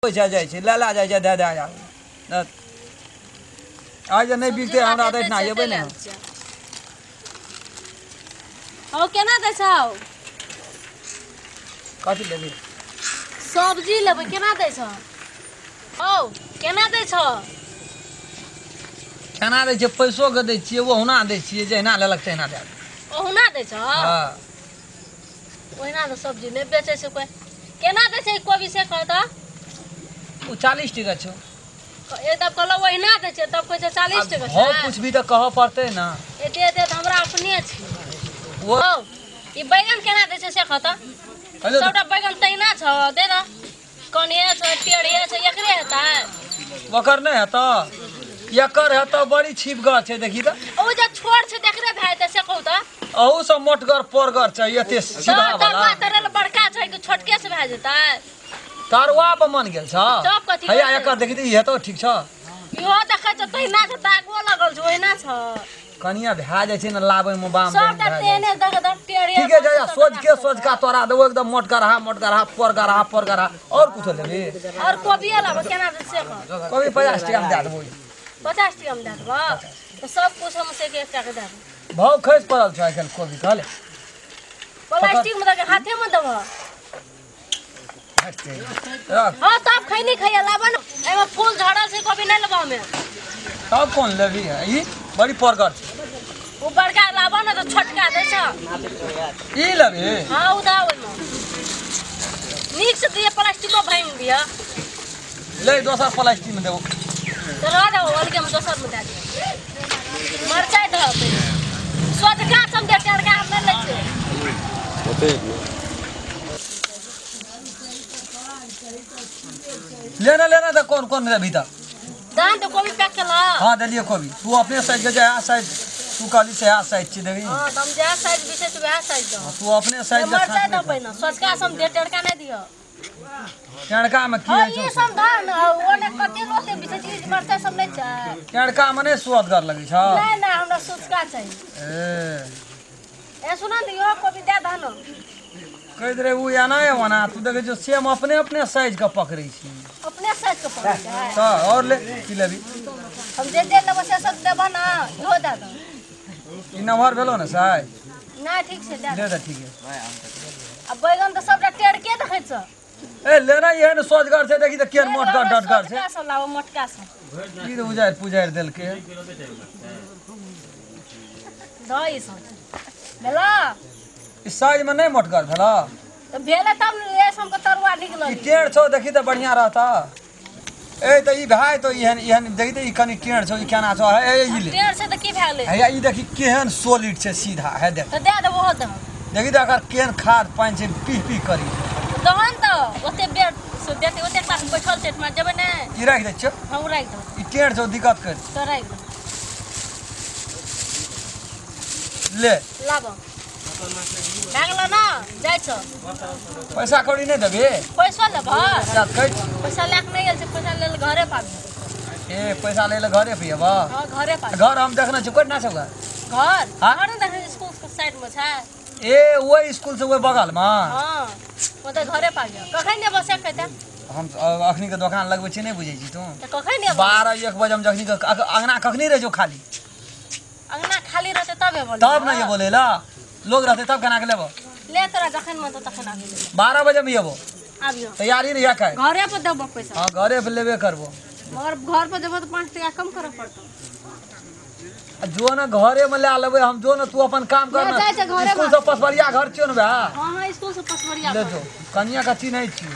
पैसा जाए छे लाला जाए छे दे दे जा आज नहीं बिकते हमरा दैत ना जेबै ने ओ केना दै छौ कथि लेबी सब्जी लेबै केना दै छौ ओ केना दै छौ केना दै छै पैसो के दै छियै ओहुना दै छियै जहिना लेलक तहिना दे ओहुना दै छौ हां ओहिना तो सब्जी नहीं बेचे छै कोई केना दै छै कोबी से कह त ओ 40 टका छौ एकदम कहलो ओहिना दै छै तब कहै छै 40 टका हो पूछबी त कहऽ पड़तै ना ए दे दे हमरा अपने छै वो ई बैगन केना दै छै से कह त सबटा बैगन तहिना छ दे न कनिए छ टेढ़िए छ एकरे हेतै ओकर नहीं हेतौ एकर हेतौ बड़ी छिपगर छै देखी त ओ जे छोड़ छै देखरे भाई त से कहू त अहू सब मोटगर पोरगर छै एते सीधा वाला तरल बड़का छै कि छोटके से भए जेतै तारवा पर मन गेल छ सब कथि हैया एकर देखी त ई हेतौ ठीक छ इहो देखै छ तहिना छ दागो लगल छै ओहिना छ कनिया भए जाइ छै न लाबै में बाम सबटा तेने दग दग टेढ़िए ठीक है जा सोच का तोरा देबो एकदम मोटगरहा पोरगरहा और कुछ लेबी और कोबी लेबो केना दे से कह कोबी 50 टका में दे देबो 50 टका में दे देबो तो सब कुछ हम से 1 टका दे देबो भाव खस पड़ल छ आजकल कोबी कहले प्लास्टिक में दे हाथे में देबो हां तब खैनी खैया लाबो न एमे फूल झड़ल छै कोबी नहीं लेबो हमें तब कौन लेबी ई बड़ी पोरगर छै वो बड़का लाबो न तो छोटका दे छ ई लेबी हां उदा ओइ में नीक से दिए प्लास्टिक में भांग दिया ले दोसर प्लास्टिक में देबो तो रह दो अलगे में दोसर में दे दे मरचाई दे सोचका सम दे टड़का हम नहीं ले छै लेना तो कौन लेबी त दान तो कोबी पैक के ला हां दलिए कोबी तू अपने साइज के जा साइज तू कहली से आ साइज छी देबी हां तुम जे साइज विशेष वह साइज दो तू अपने साइज के मरचाई दो पहिना सोचका सम दे टड़का नहीं दियो टड़का में की हां है ये सब धान ओने कते लोते विशेष चीज मरचाई सब नहीं छै टड़का में नहीं स्वादगर लगे छ नहीं हमरा सोचका चाहिए ए सुना दियो कोबी दे धान कह दे उ या ना वना तू देखे जो सेम अपने साइज का पकड़ी छी अपने साइज के पकड़ है तो और ले की लेबी हम जे लेबो से सब देबो ना हो दे दो ई नंबर भेलो ना साइज ना ठीक से दे दे ठीक है अब बैगन तो सबटा टेढ़ के देखै छ ए लेना ये न सोचगर से देखी त केन मोटगर डटगर से मोटका सब लाओ मोटका सब की बुझाइ पुजाइ देल के दई सब भेला ई साइज में नहीं मोटगर भेला तो भेले तब ले हमको तरुआ निकल ई टेढ़ छौ देखी त बढ़िया रहता ए त ई भाई तो इहन देखी त ई कनी टेढ़ छौ ई केना छौ ए ई ले टेढ़ से तो की भेले हैया ई देखी केहन सॉलिड छै सीधा है देख तो दे देबो हो दे देखी त अगर केहन खाद पानी से पी करी दहन तो ओते बेड से देते ओते क्लास बैठल छै में जेबे ने ई राख दे छ हम राख दो ई टेढ़ छौ दिक्कत कर तो राख दो ले लाबो भागलो ना जाय छ पैसा कौड़ी नहीं देबे पैसा लेबो जा कह पैसा लेक नहीं गेल छै पैसा लेल घरे पाबी ए पैसा ले घरे पे आबा हां घरे पाबी घर हम देखना छ कोई ना छगा घर हाँ? घर देखे स्कूल के साइड में छै ए वो स्कूल से वो बगल में हां ओ तो घरे पाबी कखन ने बसे कहते हम अखनी के दुकान लगबै छी नहीं बुझै छी तू तो कखन ने 12-1 बजे हम जखनी के अंगना कखनी रह जो खाली अंगना खाली रहते तबे बोल तब ना ये बोलेला लोग रहते तब केना के लेबो ले तोरा जखन मन तो तखन आबी 12 बजे में येबो आबियो तैयारी रहिया काय घरे पर देबो पैसा हां घरे पे लेबे करबो मगर घर पर देबो तो 5 टका कम करे पड़तो जो ना घरे में ले लेबे हम जो ना तू अपन काम कर ले जाय घरे स्कूल से पसवरिया घर छियो ना बा हां हां स्कूल से पसवरिया ले जो कन्या का ची नहीं छी